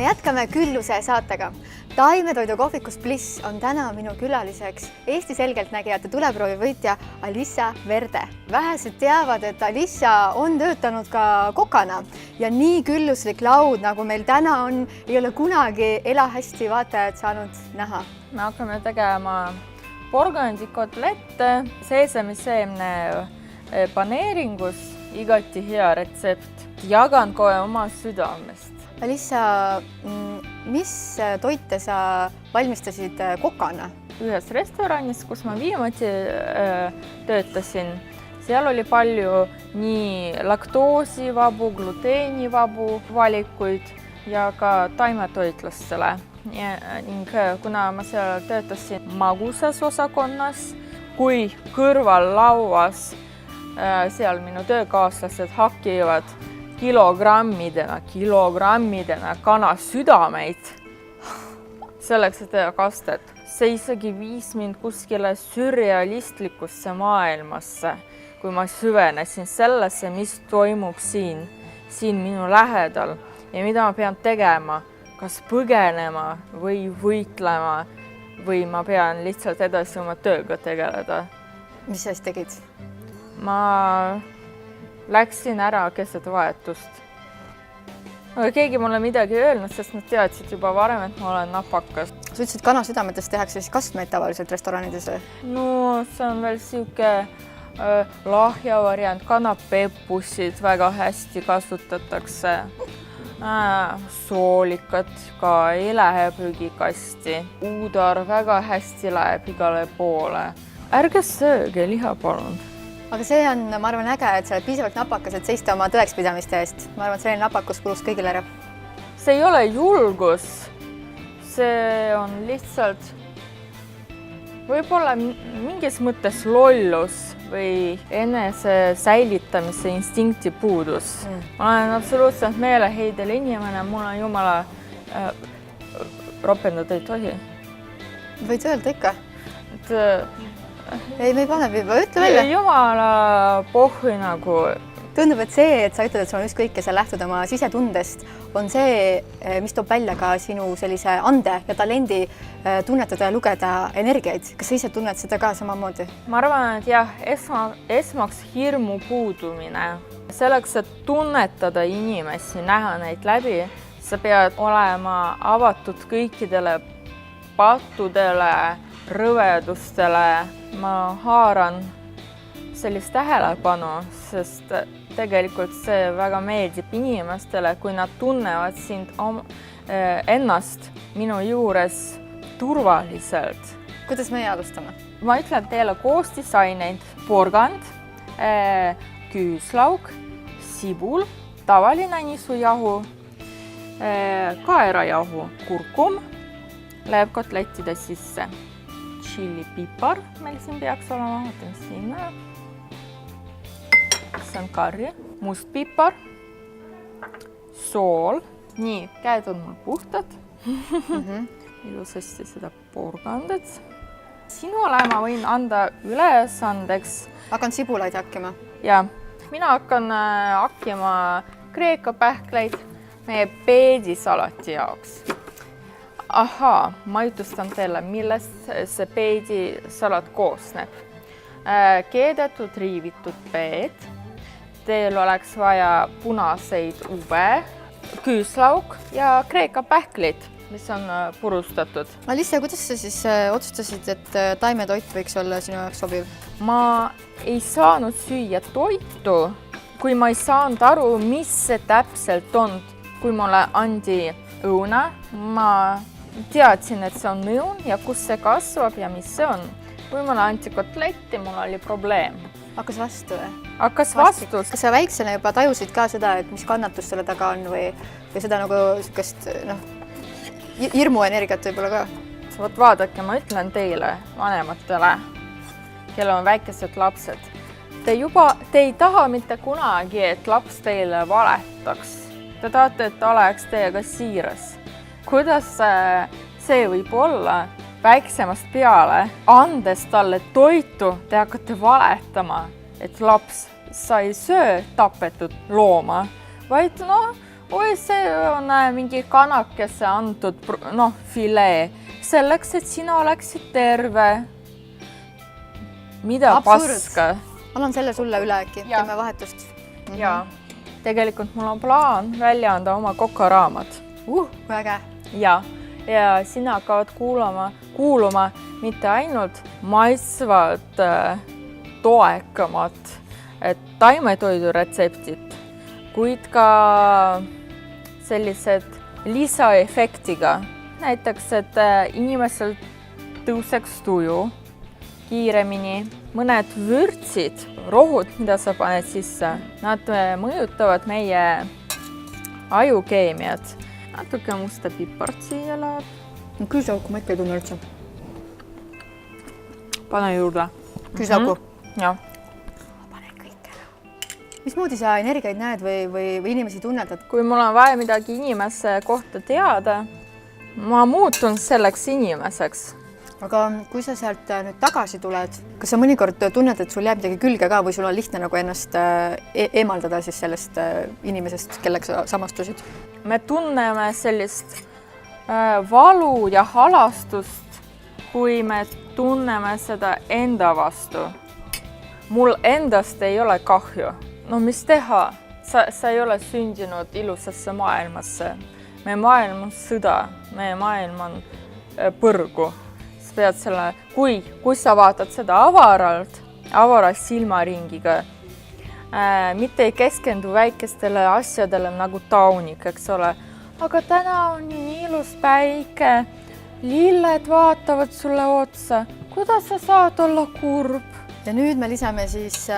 me jätkame Külluse saatega. Taimetoidu kohvikus Bliss on täna minu külaliseks Eesti selgeltnägijate tuleproovi võitja Alissa Verde. Vähesed teavad, et Alissa on töötanud ka kokana ja nii külluslik laud, nagu meil täna on, ei ole kunagi Elahästi vaatajad saanud näha. Me hakkame tegema porgandikotlette seesamiseemne paneeringus, igati hea retsept. Jagan kohe oma südamest. Alissa, mis toite sa valmistasid kokana? Ühes restoranis, kus ma viimati töötasin, seal oli palju nii laktoosivabu, gluteenivabu valikuid ja ka taimetoitlastele. Ning kuna ma seal töötasin magusas osakonnas, kui kõrval lauas seal minu töökaaslased hakivad kilogrammidena kana südameid selleks, et teha kastet. See isegi viis mind kuskile sürrealistlikusse maailmasse, kui ma süvenesin sellesse, mis toimub siin minu lähedal ja mida ma pean tegema, kas põgenema või võitlema või ma pean lihtsalt edasi oma tööga tegeleda. Mis sa siis tegid? Ma läksin ära keset vahetust. Aga keegi mulle midagi öelnud, sest nad teadsid juba varem, et ma olen napakas. Sa ütlesid, kana südametest tehakse siis kastmeid tavaliselt restoranides? No, see on veel siuke lahja variant. Kanapepussid väga hästi kasutatakse. Soolikat ka ei lähe prügikasti. Uudar väga hästi läheb igale poole. Ärge sööge liha, palun. Aga see on, ma arvan, äge, et sa oled piisavalt napakas, et seista oma tõekspidamiste eest. Ma arvan, et selline napakus kulus kõigile ära. See ei ole julgus. See on lihtsalt võib-olla mingis mõttes lollus või enese säilitamise instinkti puudus. Ma olen absoluutselt meeleheidel inimene, mul on jumala ropendada ei tohi. Võid öelda ikka? Ei, me ei pane juba, ütle välja. Jumala pohvi nagu. Tundub, et see, et sa ütled, et sul on ükskõik ja sa lähtud oma sisetundest, on see, mis toob välja ka sinu sellise ande ja talendi tunnetada ja lugeda energiaid. Kas sa ise tunned seda ka samamoodi? Ma arvan, et jah, esmaks hirmu puudumine. Selleks, et tunnetada inimesi, näha neid läbi, sa pead olema avatud kõikidele pattudele, rõvedustele. Ma haaran sellist tähelepanu, sest tegelikult see väga meeldib inimestele, kui nad tunnevad sind ennast minu juures turvaliselt. Kuidas meie alustame? Ma ütlen teile koostisaineid: porgand, küüslauk, sibul, tavaline nisujahu, kaerajahu, kurkum läheb kotlettide sisse. Chili-pipar meil siin peaks olema, vaatame siin näeb. See on karri, mustpipar, sool. Nii, käed on mul puhtad. Ilusasti seda porgandet. Sinule ma võin anda ülesandeks. Hakkan sibulaid hakkima? Ja, mina hakkan hakkima kreekapähkleid meie peedisalati jaoks. Ahaa, ma jutustan teile, millest see peedisalat koosneb. Keedetud riivitud peed, teil oleks vaja punaseid ube, küüslauk ja kreekapähklid, mis on purustatud. Alissa, kuidas sa siis otsustasid, et taimetoit võiks olla sinu jaoks sobiv? Ma ei saanud süüa toitu, kui ma ei saanud aru, mis see täpselt on. Kui mulle andi õuna, ma teadsin, et see on õun ja kus see kasvab ja mis see on. Kui mulle anti kotletti, mul oli probleem. Hakkas vastu või? Hakkas vastu. Kas sa väiksena juba tajusid ka seda, et mis kannatus selle taga on või seda nagu sükest, hirmuenergiat võib-olla ka? Vot vaadake, ma ütlen teile, vanematele, kellel on väikesed lapsed. Te ei taha mitte kunagi, et laps teile valetaks. Te tahate, et ta oleks teiega siiras. Kuidas see võib olla väiksemast peale, andes talle toitu, te hakkate valetama, et laps, sa ei söö tapetud looma, vaid oi, see on mingi kanakese antud, filee, selleks, et sina oleksid terve. Mida Absurd. paska? Annan selle sulle üle äkki, Ja. teeme vahetust. Ja tegelikult mul on plaan välja anda oma kokaraamat. Kui äge. Ja sina hakkavad kuuluma mitte ainult maitsvad toekamad taimetoidu retseptid, kuid ka sellised lisaefektiga. Näiteks, et inimesel tõuseks tuju kiiremini, mõned vürtsid, rohud, mida sa paned sisse, nad mõjutavad meie ajukeemiat. Natuke musta pipart siia läheb. Küüsauku ma ikka ei tunne üldse. Pane juurde. Küüsauku? Jah. Pane kõik ära. Mismoodi sa energiaid näed või inimesi tunnetad? Kui mul on vaja midagi inimese kohta teada, ma muutun selleks inimeseks. Aga kui sa sealt nüüd tagasi tuled, kas sa mõnikord tunned, et sul jääb midagi külge ka või sul on lihtne nagu ennast eemaldada siis sellest inimesest, kellega sa samastusid? Me tunneme sellist valu ja halastust, kui me tunneme seda enda vastu. Mul endast ei ole kahju. No mis teha? Sa ei ole sündinud ilusasse maailmasse. Meie maailm on sõda, meie maailm on põrgu. Sa pead selle, kui sa vaatad seda avara silmaringiga, mitte ei keskendu väikestele asjadele nagu taunik, eks ole. Aga täna on nii ilus päike, lilled vaatavad sulle otsa. Kuidas sa saad olla kurb? Ja nüüd me lisame siis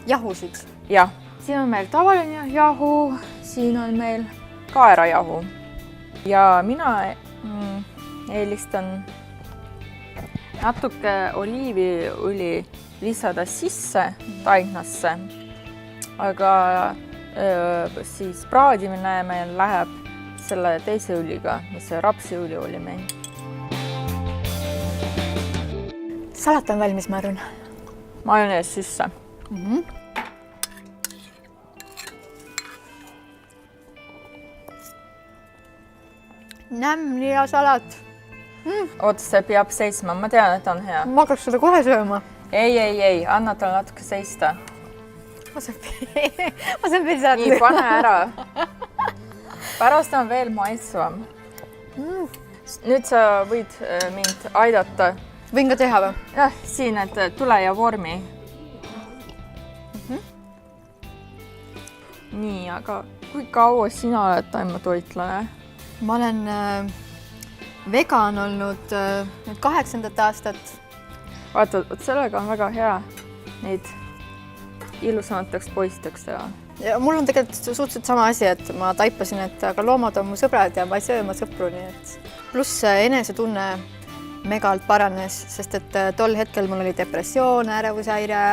jahusid. Jah, siin on meil tavaline jahu, siin on meil kaerajahu. Ja mina eelistan natuke oliiviõli lisada sisse taignasse, aga siis praadimine meil läheb selle teise õliga, mis see rapsiõli oli meil. Salat on valmis, ma arvan. Majonees sisse. Nämm, nii hea salat. Oota, see peab seisma, ma tean, et on hea. Ma hakkaks seda kohe sööma. Ei, anna tal natuke seista. Ma saan veel saada. Nii, pane ära. Pärast on veel maitsvam. Nüüd sa võid mind aidata. Võin ka teha või? Jah, siin, et tule ja vormi. Nii, aga kui kaua sina oled taimetoitlane? Ma olen vegan olnud 8. aastat. Vaata, sellega on väga hea neid ilusamateks poisteks teha. Ja mul on tegelikult suhteliselt sama asi, et ma taipasin, et aga loomad on mu sõbrad ja ma ei söö oma sõpru, nii et pluss enesetunne megalt paranes, sest et tol hetkel mul oli depressioon, ärevushäire,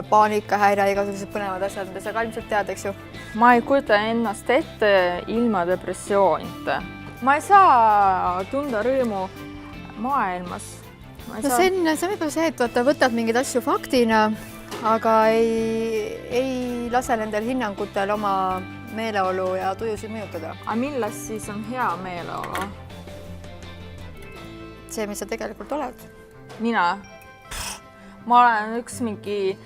paanikahäire, igasugused põnevad asjad, mida sa ka ilmselt tead, eks ju? Ma ei kujuta ennast ette ilma depressioonita. Ma ei saa tunda rõõmu maailmas. See on võib-olla see, et võtad mingeid asju faktina, aga ei lase nendel hinnangutel oma meeleolu ja tujusid mõjutada. Aga milles siis on hea meeleolu? See, mis sa tegelikult oled. Mina? Ma olen üks mingi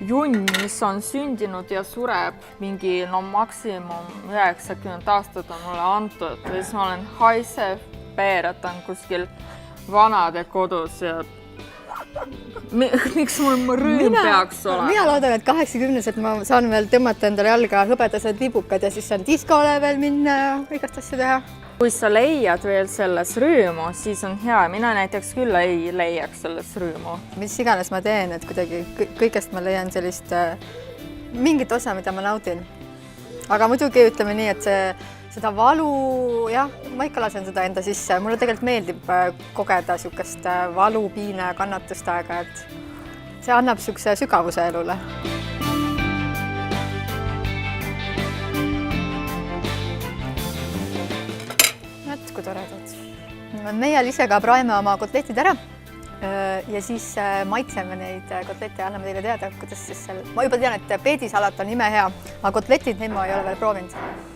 junn, mis on sündinud ja sureb mingi maksimum 90 aastat on mulle antud. Ja siis ma olen haisev, peeretan kuskil vanade kodus ja miks mul rõõm peaks olema? Mina loodan, et 80-sed ma saan veel tõmmata endale jalga hõbedased vibukad ja siis saan diskole veel minna ja igast asju teha. Kui sa leiad veel selles rõõmu, siis on hea. Mina näiteks küll ei leiaks selles rõõmu. Mis iganes ma teen, et kuidagi kõigest ma leian sellist mingit osa, mida ma naudin. Aga muidugi ütleme nii, et seda valu, jah, ma ikka lasen seda enda sisse. Mulle tegelikult meeldib kogeda sükest valu, piina ja kannatust aega, et see annab sükse sügavuse elule. Kui toredad. Meie Lisega praeme oma kotletid ära. ja siis maitseme neid kotlette ja anname teile teada, kuidas siis seal, ma juba tean, et peedisalat on imehea, aga kotletid, neid ma ei ole veel proovinud.